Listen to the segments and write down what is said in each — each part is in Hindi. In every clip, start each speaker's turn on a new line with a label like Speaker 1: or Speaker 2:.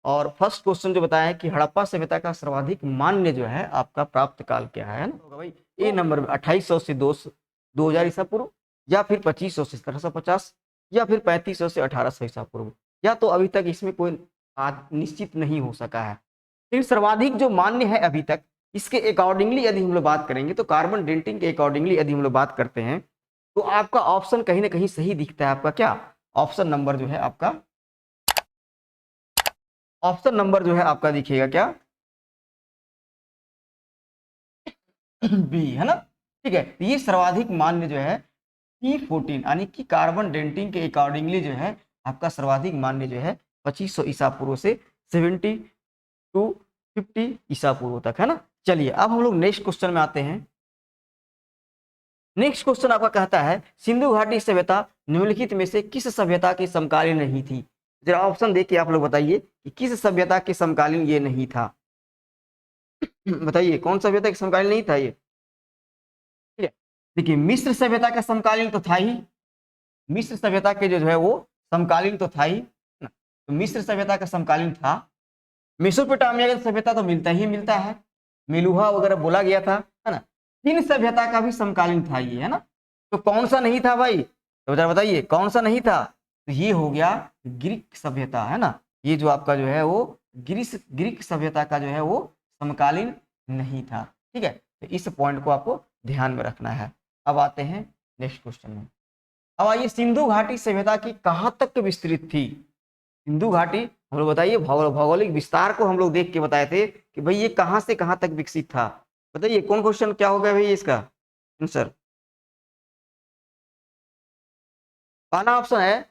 Speaker 1: और फर्स्ट क्वेश्चन जो बताया है कि हड़प्पा सभ्यता का सर्वाधिक मान्य जो है आपका प्राप्त काल क्या है ना, होगा भाई ए नंबर में 2800 से 2000 ईसा पूर्व, या फिर 2500 से 1750, या फिर 3500 से 1800 ईसा पूर्व, या तो अभी तक इसमें कोई निश्चित नहीं हो सका है। लेकिन सर्वाधिक जो मान्य है अभी तक, इसके अकॉर्डिंगली यदि हम लोग बात करेंगे तो कार्बन डेटिंग के अकॉर्डिंगली यदि हम लोग बात करते हैं तो आपका ऑप्शन कहीं ना कहीं सही दिखता है। आपका क्या ऑप्शन नंबर जो है आपका, ऑप्शन नंबर जो है आपका दिखेगा क्या, बी है ना। ठीक है, ये सर्वाधिक मान्य जो है T14 यानी कि कार्बन डेटिंग के अकॉर्डिंगली जो है आपका सर्वाधिक मान्य जो है 2500 ईसा पूर्व से 70 टू 50 ईसा पूर्व तक है ना। चलिए अब हम लोग नेक्स्ट क्वेश्चन में आते हैं। नेक्स्ट क्वेश्चन आपका कहता है सिंधु घाटी सभ्यता निम्नलिखित में से किस सभ्यता की समकालीन नहीं थी। जरा ऑप्शन देखिए, आप लोग बताइए कि किस सभ्यता के समकालीन ये नहीं था। बताइए कौन सभ्यता के समकालीन नहीं था ये। ठीक है, देखिए मिस्र सभ्यता का समकालीन तो था ही, मिस्र सभ्यता के जो है वो समकालीन तो था ही ना, तो मिस्र सभ्यता का समकालीन था। मेसोपोटामिया का सभ्यता तो मिलता ही मिलता है, मेलुहा वगैरह बोला गया था, है ना। तीन सभ्यता का भी समकालीन था ये, है ना। तो कौन सा नहीं था भाई, तो जरा बताइए कौन सा नहीं था। तो ये हो गया ग्रीक सभ्यता, है ना। ये जो आपका जो है वो ग्रीक सभ्यता का जो है वो समकालीन नहीं था। ठीक है, तो इस पॉइंट को आपको ध्यान में रखना है। अब आते हैं नेक्स्ट क्वेश्चन में। अब आइए सिंधु घाटी सभ्यता की कहाँ तक विस्तृत थी। सिंधु घाटी हम लोग बताइए भौगोलिक विस्तार को हम लोग देख के बताए थे कि भाई ये कहाँ से कहाँ तक विकसित था। बताइए कौन क्वेश्चन क्या हो गया भाई इसका आंसर। पहला ऑप्शन है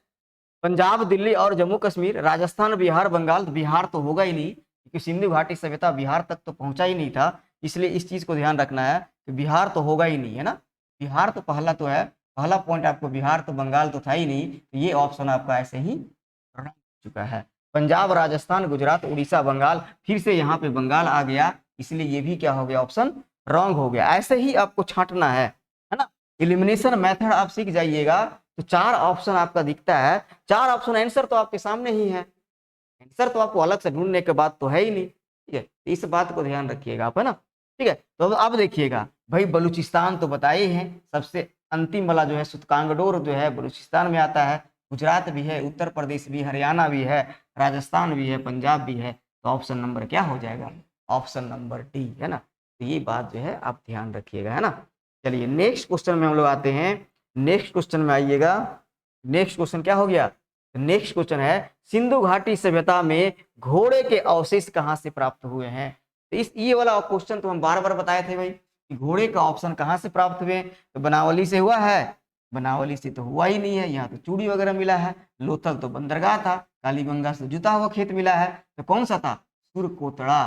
Speaker 1: पंजाब, दिल्ली और जम्मू कश्मीर, राजस्थान, बिहार, बंगाल। तो बिहार तो होगा ही नहीं क्योंकि सिंधु घाटी सभ्यता बिहार तक तो पहुंचा ही नहीं था, इसलिए इस चीज को ध्यान रखना है कि बिहार तो होगा ही नहीं, है ना। बिहार तो पहला तो है, पहला पॉइंट आपको बिहार तो बंगाल तो था ही नहीं, तो ये ऑप्शन आपका ऐसे ही रह चुका है। पंजाब, राजस्थान, गुजरात, उड़ीसा, बंगाल, फिर से यहाँ पे बंगाल आ गया, इसलिए ये भी क्या हो गया ऑप्शन रॉन्ग हो गया। ऐसे ही आपको छांटना है ना। एलिमिनेशन मेथड आप सीख जाइएगा तो चार ऑप्शन आपका दिखता है, चार ऑप्शन आंसर तो आपके सामने ही है, आंसर तो आपको अलग से ढूंढने के बाद तो है ही नहीं। ठीक है, इस बात को ध्यान रखिएगा आप, है ना। ठीक है, तो अब देखिएगा भाई बलूचिस्तान तो बताए हैं, सबसे अंतिम वाला जो है सुतकांगडोर जो है बलूचिस्तान में आता है। गुजरात भी है, उत्तर प्रदेश भी, हरियाणा भी है, राजस्थान भी है, पंजाब भी है। तो ऑप्शन नंबर क्या हो जाएगा, ऑप्शन नंबर डी, है ना। तो ये बात जो है आप ध्यान रखिएगा, है ना। चलिए नेक्स्ट क्वेश्चन में हम लोग आते हैं। नेक्स्ट क्वेश्चन में आइएगा, नेक्स्ट क्वेश्चन क्या हो गया, नेक्स्ट क्वेश्चन है सिंधु घाटी सभ्यता में घोड़े के अवशेष कहां से प्राप्त हुए हैं। तो इस ये वाला क्वेश्चन तो हम बार बार बताए थे भाई कि घोड़े का ऑप्शन कहां से प्राप्त हुए, तो बनावली से हुआ है, बनावली से तो हुआ ही नहीं है, यहाँ तो चूड़ी वगैरह मिला है। लोथल तो बंदरगाह था, कालीबंगा से जुता हुआ खेत मिला है, तो कौन सा था, सुरकोतड़ा,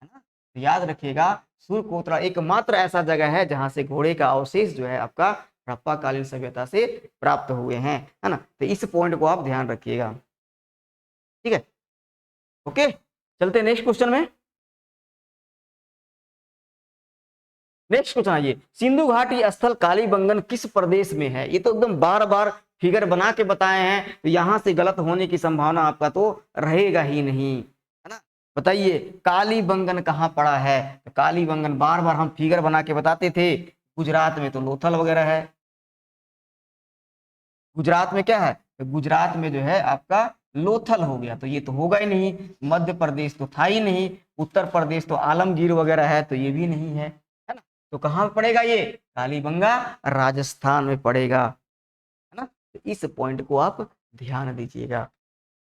Speaker 1: है ना। तो याद रखिएगा सुरकोतड़ा एकमात्र ऐसा जगह है जहां से घोड़े का अवशेष जो है आपका हड़प्पा कालीन सभ्यता से प्राप्त हुए हैं, है ना। तो इस पॉइंट को आप ध्यान रखिएगा, ठीक है। ओके, चलते नेक्स्ट क्वेश्चन में। नेक्स्ट क्वेश्चन आइए, सिंधु घाटी स्थल कालीबंगन किस प्रदेश में है। ये तो एकदम बार बार फिगर बना के बताए हैं, तो यहां से गलत होने की संभावना आपका तो रहेगा ही नहीं, है ना। बताइए कालीबंगन कहाँ पड़ा है, तो कालीबंगन बार बार हम फिगर बना के बताते थे, गुजरात में तो लोथल वगैरह है। गुजरात में क्या है, तो गुजरात में जो है आपका लोथल हो गया, तो ये तो होगा ही नहीं। मध्य प्रदेश तो था ही नहीं, उत्तर प्रदेश तो आलमगीर वगैरह है, तो ये भी नहीं है ना। तो कहाँ पड़ेगा ये, कालीबंगा राजस्थान में पड़ेगा, है ना। तो इस पॉइंट को आप ध्यान दीजिएगा।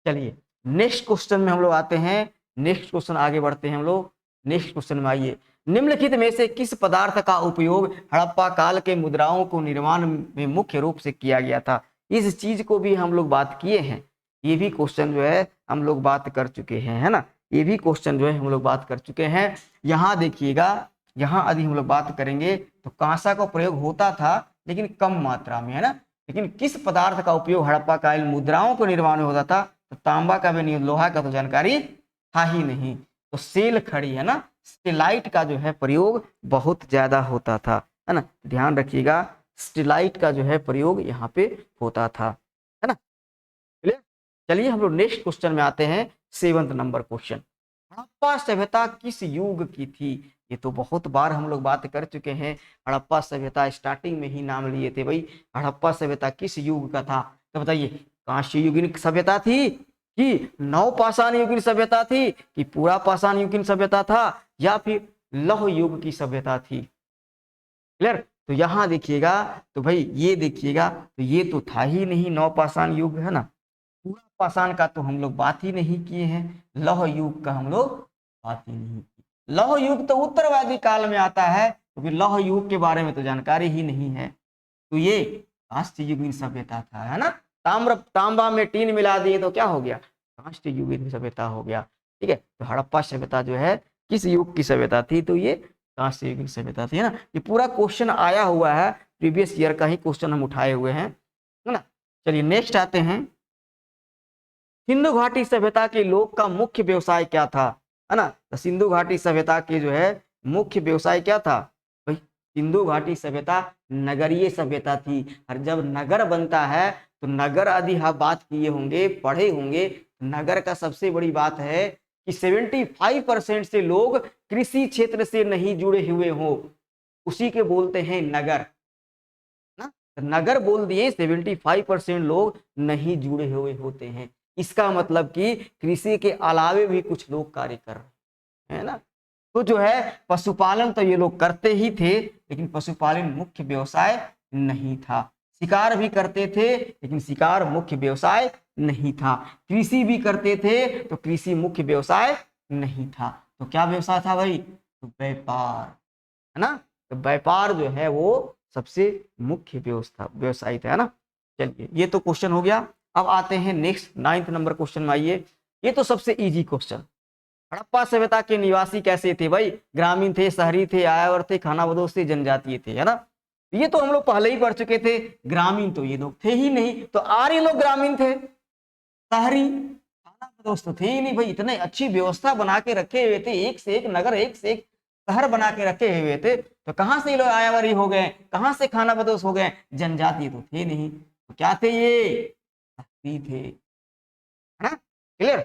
Speaker 1: चलिए नेक्स्ट क्वेश्चन में हम लोग आते हैं, नेक्स्ट क्वेश्चन आगे बढ़ते हैं हम लोग। नेक्स्ट क्वेश्चन में आइए, निम्नलिखित में से किस पदार्थ का उपयोग हड़प्पा काल के मुद्राओं को निर्माण में मुख्य रूप से किया गया था। इस चीज को भी हम लोग बात किए हैं, ये भी क्वेश्चन जो है हम लोग बात कर चुके हैं, है ना। ये भी क्वेश्चन जो है हम लोग बात कर चुके हैं। यहाँ देखिएगा, यहाँ यदि हम लोग बात करेंगे तो कांसा का प्रयोग होता था लेकिन कम मात्रा में, है ना। लेकिन किस पदार्थ का उपयोग हड़प्पा काल मुद्राओं के निर्माण में होता था, तो तांबा का भी नहीं, लोहा का तो जानकारी था ही नहीं। तो सेल खड़ी, है ना, स्टेलाइट का जो है प्रयोग बहुत ज्यादा होता था, है ना। ध्यान रखिएगा स्टेलाइट का जो है प्रयोग यहाँ पे होता था, है ना। चलिए हम लोग नेक्स्ट क्वेश्चन में आते हैं। 7th नंबर क्वेश्चन, हड़प्पा सभ्यता किस युग की थी? ये तो बहुत बार हम लोग बात कर चुके हैं। हड़प्पा सभ्यता स्टार्टिंग में ही नाम लिए थे भाई। हड़प्पा सभ्यता किस युग का था? तो बताइए, कांस्य युगीन सभ्यता थी कि नवपाषाण युगीन सभ्यता थी कि पूरा पाषाण युगीन सभ्यता था या फिर लौह युग की सभ्यता थी? क्लियर? तो यहां देखिएगा, तो भाई ये देखिएगा, तो ये तो था ही नहीं नवपाषाण युग, है ना। पूरा पाषाण का तो हम लोग बात ही नहीं किए हैं, लौह युग का हम लोग बात ही नहीं की। लौह युग तो उत्तरवादी काल में आता है, क्योंकि तो लौह युग के बारे में तो जानकारी ही नहीं है। तो ये कांस्य युगीन सभ्यता था, है ना। तांबा में टीन मिला दिए तो क्या हो गया? कांस्य युगीन सभ्यता हो गया। ठीक है, तो हड़प्पा सभ्यता जो है किस युग की सभ्यता थी? तो ये कांस्य युगीन सभ्यता थी, है ना। ये पूरा क्वेश्चन आया हुआ है, प्रीवियस ईयर का ही क्वेश्चन हम उठाए हुए हैं, है ना। चलिए नेक्स्ट आते हैं, सिंधु घाटी सभ्यता के लोग का मुख्य व्यवसाय क्या था? है ना। तो सिंधु घाटी सभ्यता के जो है मुख्य व्यवसाय क्या था भाई? सिंधु घाटी सभ्यता नगरीय सभ्यता थी। और जब नगर बनता है तो नगर आदि आप बात किए होंगे, पढ़े होंगे। नगर का सबसे बड़ी बात है कि 75% से लोग कृषि क्षेत्र से नहीं जुड़े हुए हो, उसी के बोलते हैं नगर ना। नगर बोल दिए, 75% लोग नहीं जुड़े हुए होते हैं। इसका मतलब कि कृषि के अलावे भी कुछ लोग कार्य कर रहे हैं ना। तो जो है पशुपालन तो ये लोग करते ही थे, लेकिन पशुपालन मुख्य व्यवसाय नहीं था। शिकार भी करते थे, लेकिन शिकार मुख्य व्यवसाय नहीं था। कृषि भी करते थे, तो कृषि मुख्य व्यवसाय नहीं था। तो क्या व्यवसाय था भाई? तो व्यापार, है ना। तो व्यापार जो है वो सबसे मुख्य व्यवसाय था, है ना। चलिए ये तो क्वेश्चन हो गया। अब आते हैं नेक्स्ट 9th नंबर क्वेश्चन में। आइए, ये तो सबसे इजी क्वेश्चन, हड़प्पा सभ्यता के निवासी कैसे थे भाई? ग्रामीण थे, शहरी थे, आयावर थे, खानाबदोश थे, जनजातीय थे, है ना। ये तो हम लोग पहले ही पढ़ चुके थे। ग्रामीण तो ये लोग थे ही नहीं, तो आर्य लोग ग्रामीण थे। शहरी खानाबदोश तो थे ही नहीं भाई। इतने अच्छी व्यवस्था बना के रखे हुए थे, एक से एक नगर, एक से एक शहर बना के रखे हुए थे। तो कहां से ये लोग आयावरी हो गए, कहां से खानाबदोश हो गए? जनजातीय तो थे नहीं, तो क्या थे? ये शहरी थे, है ना। क्लियर?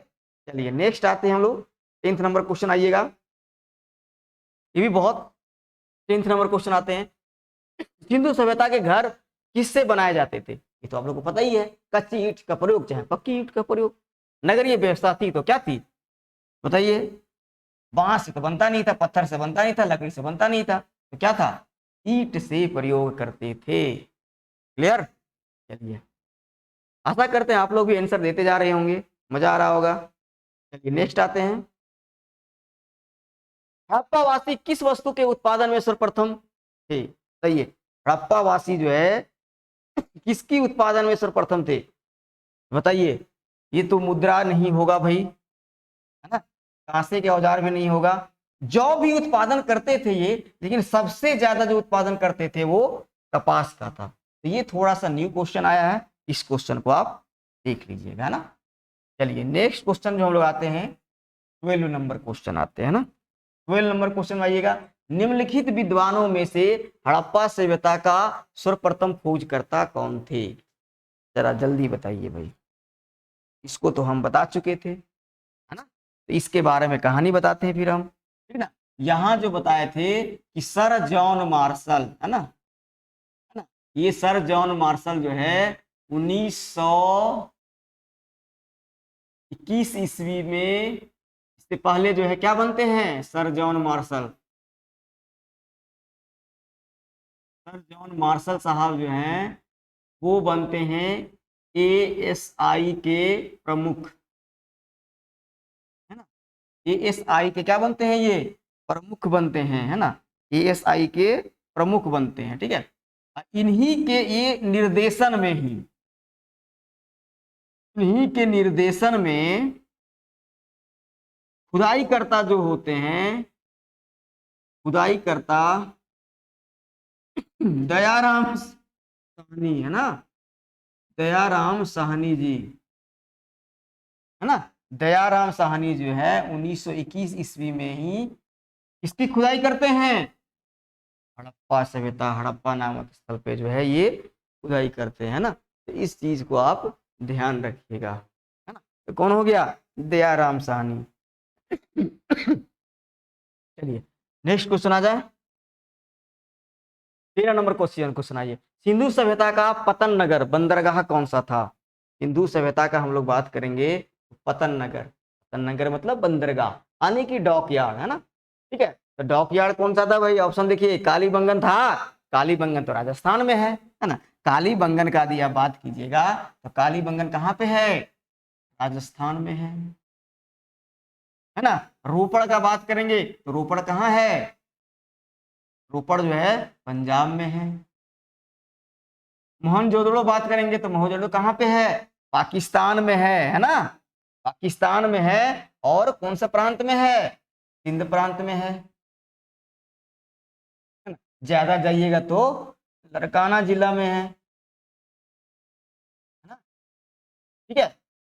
Speaker 1: चलिए नेक्स्ट आते हैं हम लोग 10th नंबर क्वेश्चन। आइएगा, ये भी बहुत 10th नंबर क्वेश्चन आते हैं। सिंधु सभ्यता के घर किससे बनाए जाते थे? ये तो आप लोग को पता ही है, कच्ची ईंट का प्रयोग चाहे पक्की ईंट का प्रयोग। नगरीय व्यवस्था थी तो क्या थी बताइए? बांस से तो बनता नहीं था, पत्थर से बनता नहीं था, लकड़ी से बनता नहीं था, तो क्या था? ईंट से प्रयोग करते थे। क्लियर? चलिए, आशा करते हैं आप लोग भी आंसर देते जा रहे होंगे, मजा आ रहा होगा। चलिए नेक्स्ट आते हैं, हड़प्पावासी किस वस्तु के उत्पादन में सर्वप्रथम थे? सही है, हड़प्पावासी जो है किसकी उत्पादन में सर्वप्रथम थे बताइए? ये तो मुद्रा नहीं होगा भाई, है ना। कांसे के औजार भी नहीं होगा। जो भी उत्पादन करते थे ये, लेकिन सबसे ज्यादा जो उत्पादन करते थे वो कपास का था। तो ये थोड़ा सा न्यू क्वेश्चन आया है, इस क्वेश्चन को आप देख लीजिएगा, है ना। चलिए नेक्स्ट क्वेश्चन जो हम लोग आते हैं, 12 नंबर क्वेश्चन आते हैं ना। 12 नंबर क्वेश्चन में आइएगा, निम्नलिखित विद्वानों में से हड़प्पा सभ्यता का सर्वप्रथम खोजकर्ता कौन थे? जरा जल्दी बताइए भाई। इसको तो हम बता चुके थे, है ना। तो इसके बारे में कहानी बताते हैं फिर हम, ठीक ना। यहाँ जो बताए थे कि सर जॉन मार्शल, है ना, ये सर जॉन मार्शल जो है 1921 ईस्वी में, इससे पहले जो है क्या बनते हैं? Sir John Marshall. Sir John Marshall साहब जो हैं वो बनते हैं एएसआई के प्रमुख, है ना। एएसआई के क्या बनते हैं? ये प्रमुख बनते हैं, है ना। एएसआई के प्रमुख बनते हैं, ठीक है। इन्हीं के ये निर्देशन में ही, इन्हीं के निर्देशन में खुदाई करता जो होते हैं, खुदाई करता दयाराम साहनी, है ना। दयाराम साहनी जी, है ना। दयाराम साहनी जो है 1921 ईस्वी में ही इसकी खुदाई करते हैं। हड़प्पा सभ्यता, हड़प्पा नामक स्थल पे जो है ये खुदाई करते हैं ना। तो इस चीज को आप ध्यान रखिएगा, है ना। तो कौन हो गया? दयाराम साहनी। चलिए नेक्स्ट क्वेश्चन आ जाए। 13 नंबर क्वेश्चन को सुनाइए। सिंधु सभ्यता का पतन नगर बंदरगाह कौन सा था? सिंधु सभ्यता का हम लोग बात करेंगे पतन नगर। पतन नगर मतलब बंदरगाह, यानी कि डॉक यार्ड, है ना। ठीक है, तो डॉक यार्ड कौन सा था भाई? ऑप्शन देखिए, कालीबंगन था। कालीबंगन तो राजस्थान में है ना। कालीबंगन का यदि आप बात कीजिएगा तो कालीबंगन कहाँ पे है? राजस्थान में है ना। रोपड़ का बात करेंगे तो रोपड़ कहाँ है? रोपड़ जो है पंजाब में है। मोहनजोदड़ो बात करेंगे तो मोहनजोदड़ो कहाँ पे है? पाकिस्तान में है ना। पाकिस्तान में है। और कौन सा प्रांत में है? सिंध प्रांत में है ना? ज्यादा जाइएगा तो लड़काना जिला में है ना। ठीक है,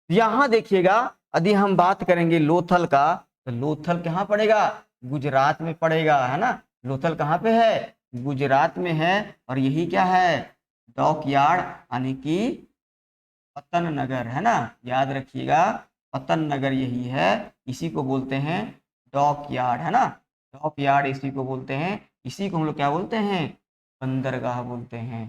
Speaker 1: यहां देखिएगा, यदि हम बात करेंगे लोथल का तो लोथल कहाँ पड़ेगा? गुजरात में पड़ेगा, है ना। लोथल कहाँ पे है? गुजरात में है। और यही क्या है? डॉक यार्ड, यानी कि पतन नगर, है ना। याद रखिएगा, पतन नगर यही है। इसी को बोलते हैं डॉक यार्ड, है ना। डॉक यार्ड इसी को बोलते हैं। इसी को हम लोग क्या बोलते हैं? बंदरगाह बोलते हैं,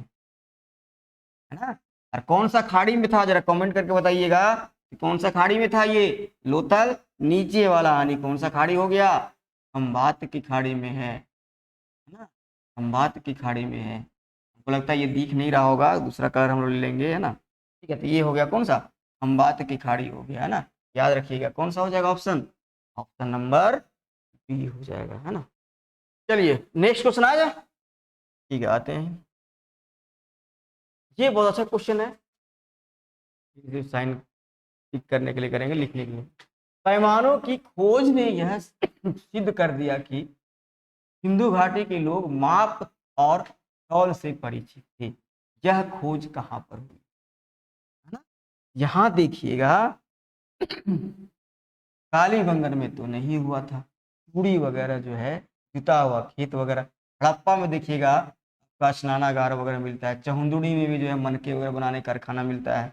Speaker 1: है ना। और कौन सा खाड़ी में था? जरा कमेंट करके बताइएगा कि कौन सा खाड़ी में था ये? लोथल नीचे वाला, यानी कौन सा खाड़ी हो गया? खंबात की खाड़ी में है ना। खंबात की खाड़ी में है। हमको लगता है ये दिख नहीं रहा होगा, दूसरा कलर हम लोग ले लेंगे, है ना। ठीक है, तो ये हो गया कौन सा? खंबात की खाड़ी हो गया, है ना। याद रखिएगा कौन सा हो जाएगा ऑप्शन? ऑप्शन नंबर बी हो जाएगा, है ना। चलिए नेक्स्ट क्वेश्चन आ जाए। ठीक है, आते हैं। ये बहुत अच्छा क्वेश्चन है, साइन टिक करने के लिए करेंगे, लिखने के लिए। पैमानों की खोज ने यह सिद्ध कर दिया कि सिंधु घाटी के लोग माप और तौल से परिचित थे। यह खोज कहाँ पर हुई, है ना। यहाँ देखिएगा, कालीबंगन में तो नहीं हुआ था। पूड़ी वगैरह जो है, जुता हुआ खेत वगैरह। हड़प्पा में देखिएगा आपका स्नानागार वगैरह मिलता है। चहुंदुड़ी में भी जो है मनके वगैरह बनाने का कारखाना मिलता है।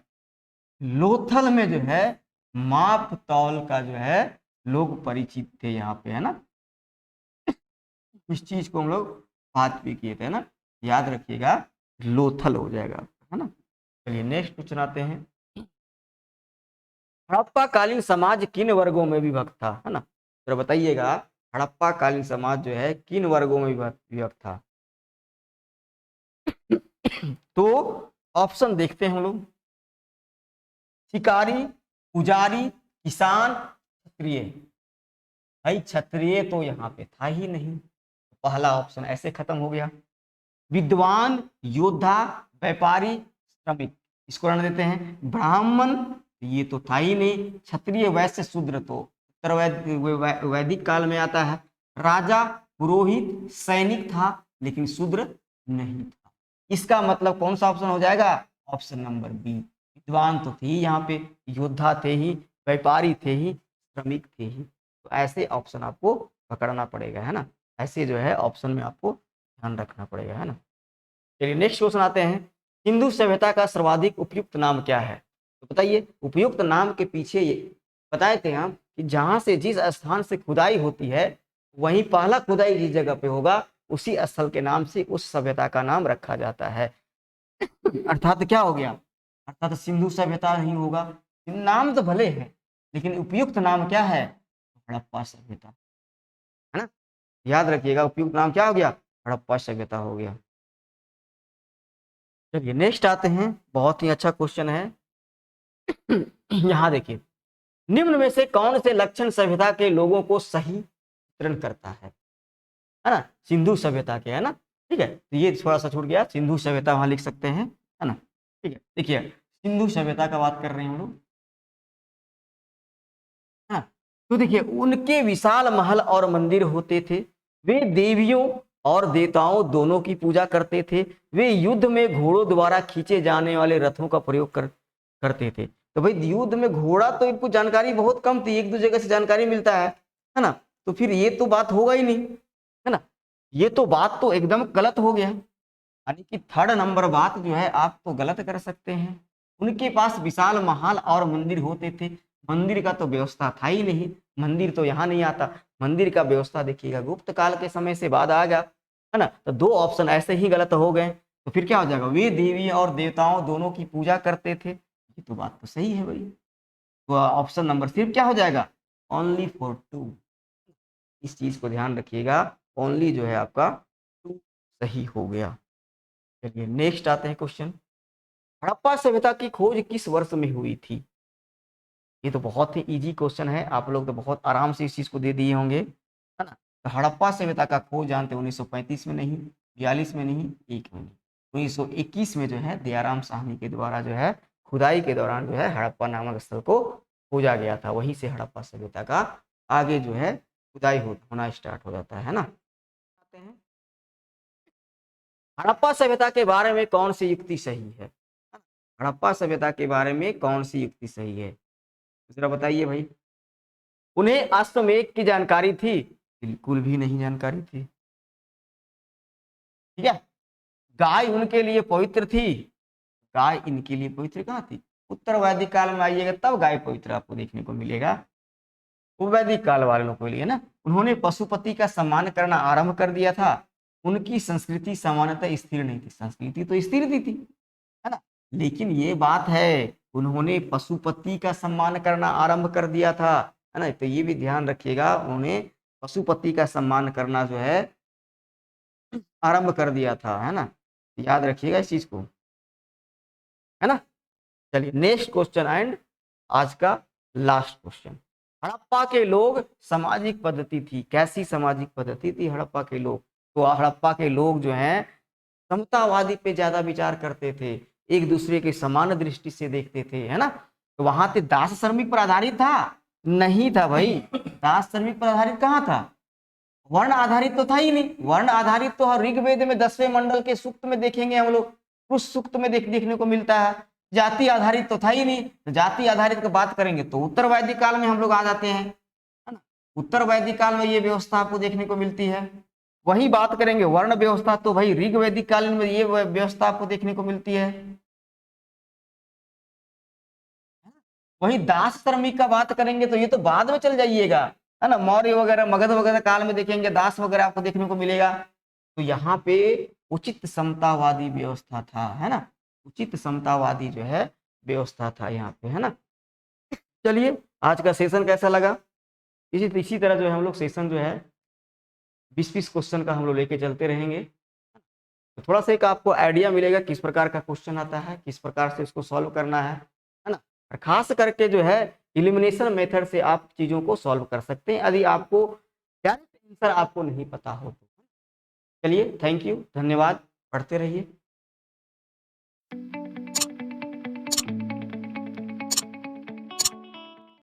Speaker 1: लोथल में जो है माप तौल का जो है लोग परिचित थे यहाँ पे, है ना। इस चीज को हम लोग बात भी किए थे ना। याद रखिएगा, लोथल हो जाएगा, है ना। चलिए नेक्स्ट क्वेश्चन आते हैं। हड़प्पा कालीन समाज किन वर्गों में विभक्त था, है ना। तो बताइएगा, हड़प्पा कालीन समाज जो है किन वर्गों में विभक्त था? तो ऑप्शन देखते हैं हम लोग। शिकारी, पुजारी, किसान, क्षत्रिय। भाई क्षत्रिय तो यहाँ पे था ही नहीं, पहला ऑप्शन ऐसे खत्म हो गया। विद्वान, योद्धा, व्यापारी, श्रमिक, इसको रहने देते हैं। ब्राह्मण, ये तो था ही नहीं। क्षत्रिय, वैश्य, शूद्र तो उत्तर वैदिक काल में आता है। राजा, पुरोहित, सैनिक था, लेकिन शूद्र नहीं था। इसका मतलब कौन सा ऑप्शन हो जाएगा? Option number B. विद्वान तो थे ही यहाँ पे, योद्धा थे ही, व्यापारी थे ही, श्रमिक थे ही। तो ऐसे ऑप्शन आपको पकड़ना पड़ेगा, है ना। ऐसे जो है ऑप्शन में आपको ध्यान रखना पड़ेगा, है ना। चलिए नेक्स्ट क्वेश्चन आते हैं। सिंधु सभ्यता का सर्वाधिक उपयुक्त नाम क्या है? तो बताइए, उपयुक्त नाम के पीछे ये बताए थे हम कि जहां से जिस स्थान से खुदाई होती है वहीं पहला खुदाई जिस जगह पे होगा उसी स्थल के नाम से उस सभ्यता का नाम रखा जाता है। अर्थात क्या हो गया? अर्थात सिंधु सभ्यता नहीं होगा। नाम तो भले है, लेकिन उपयुक्त नाम क्या है? हड़प्पा सभ्यता, है ना। याद रखिएगा, उपयुक्त नाम क्या हो गया? हड़प्पा सभ्यता हो गया। चलिए नेक्स्ट आते हैं। बहुत ही अच्छा क्वेश्चन है। यहाँ देखिए, निम्न में से कौन से लक्षण सभ्यता के लोगों को सही चित्रण करता है ना। सिंधु सभ्यता के, है ना। ठीक है, तो ये थोड़ा सा छूट गया, सिंधु सभ्यता वहां लिख सकते हैं, है ना। ठीक है, देखिए सिंधु सभ्यता का बात कर रहे हैं हम लोग, है ना। तो देखिए, उनके विशाल महल और मंदिर होते थे। वे देवियों और देवताओं दोनों की पूजा करते थे। वे युद्ध में घोड़ों द्वारा खींचे जाने वाले रथों का प्रयोग करते थे। तो भाई युद्ध में घोड़ा तो इनको जानकारी बहुत कम थी, एक दो जगह से जानकारी मिलता है ना। तो फिर ये तो बात होगा ही नहीं, है ना। ये तो बात तो एकदम गलत हो गया, यानी कि थर्ड नंबर बात जो है आप तो गलत कर सकते हैं। उनके पास विशाल महल और मंदिर होते थे। मंदिर का तो व्यवस्था था ही नहीं, मंदिर तो यहाँ नहीं आता। मंदिर का व्यवस्था देखिएगा गुप्त काल के समय से बाद आ गया, है ना। तो दो ऑप्शन ऐसे ही गलत हो गए। तो फिर क्या हो जाएगा, वे देवी और देवताओं दोनों की पूजा करते थे, ये तो बात तो सही है भाई। तो ऑप्शन नंबर सिर्फ क्या हो जाएगा, ओनली फॉर टू। इस चीज को ध्यान रखिएगा, ओनली जो है आपका टू सही हो गया। चलिए नेक्स्ट आते हैं क्वेश्चन। हड़प्पा सभ्यता की खोज किस वर्ष में हुई थी? ये तो बहुत ही इजी क्वेश्चन है, आप लोग तो बहुत आराम से इस चीज को दे दिए होंगे, है ना। तो हड़प्पा सभ्यता का खोज जानते 1935 में नहीं, 42 में नहीं, एक में नहीं, 1921 में जो है दयाराम साहनी के द्वारा जो है खुदाई के दौरान जो है हड़प्पा नामक स्थल को खोजा गया था। वहीं से हड़प्पा सभ्यता का आगे जो है खुदाई होना स्टार्ट हो जाता है ना। आते हैं हड़प्पा सभ्यता के बारे में कौन सी युक्ति सही है? हड़प्पा सभ्यता के बारे में कौन सी युक्ति सही है, जरा बताइए भाई। उन्हें अश्वमेध की जानकारी थी? बिल्कुल भी नहीं जानकारी थी। ठीक है। गाय उनके लिए पवित्र थी? गाय इनके लिए पवित्र कहाँ थी? उत्तर वैदिक काल में आइएगा तब गाय पवित्र आपको देखने को मिलेगा, वो वैदिक काल वालों के लिए ना। उन्होंने पशुपति का सम्मान करना आरंभ कर दिया था। उनकी संस्कृति सामान्यतः स्थिर नहीं थी, संस्कृति तो स्थिर थी, है ना। लेकिन ये बात है, उन्होंने पशुपति का सम्मान करना आरंभ कर दिया था, है ना। तो ये भी ध्यान रखिएगा, उन्होंने पशुपति का सम्मान करना जो है आरंभ कर दिया था, है ना। याद रखिएगा इस चीज को, है ना। चलिए नेक्स्ट क्वेश्चन एंड आज का लास्ट क्वेश्चन। हड़प्पा के लोग सामाजिक पद्धति थी, कैसी सामाजिक पद्धति थी हड़प्पा के लोग? तो हड़प्पा के लोग जो हैं समतावादी पे ज्यादा विचार करते थे, एक दूसरे के समान दृष्टि से देखते थे, है ना। तो वहां पे दास श्रमिक पर आधारित था? नहीं था भाई, दास श्रमिक पर आधारित कहाँ था, वर्ण आधारित तो था ही नहीं। वर्ण आधारित तो ऋग्वेद में 10वें मंडल के सूक्त में देखेंगे हम लोग, उस सूक्त में देखने को मिलता है। जाति आधारित तो था ही नहीं, तो जाति आधारित की बात करेंगे तो उत्तर वैदिक काल में हम लोग आ जाते हैं, है ना। उत्तर वैदिक काल में ये व्यवस्था आपको देखने को मिलती है। वही बात करेंगे वर्ण व्यवस्था, तो भाई ऋग्वेदिक काल में ये व्यवस्था आपको देखने को मिलती है। वही दास श्रमिक का बात करेंगे तो ये तो बाद में चल जाइएगा, है ना। मौर्य वगैरह मगध वगैरह काल में देखेंगे दास वगैरह आपको देखने को मिलेगा। तो यहाँ पे उचित समतावादी व्यवस्था था, है ना। उचित समतावादी जो है व्यवस्था था यहाँ पे, है ना। चलिए आज का सेशन कैसा लगा? इसी तरह जो है हम लोग सेशन जो है 20-20 क्वेश्चन का हम लोग लेके चलते रहेंगे। तो थोड़ा सा एक आपको आइडिया मिलेगा किस प्रकार का क्वेश्चन आता है, किस प्रकार से इसको सॉल्व करना है ना। और खास करके जो है इलिमिनेशन मेथड से आप चीजों को सॉल्व कर सकते हैं यदि आपको डायरेक्ट आंसर आपको नहीं पता हो तो। चलिए थैंक यू, धन्यवाद, पढ़ते रहिए।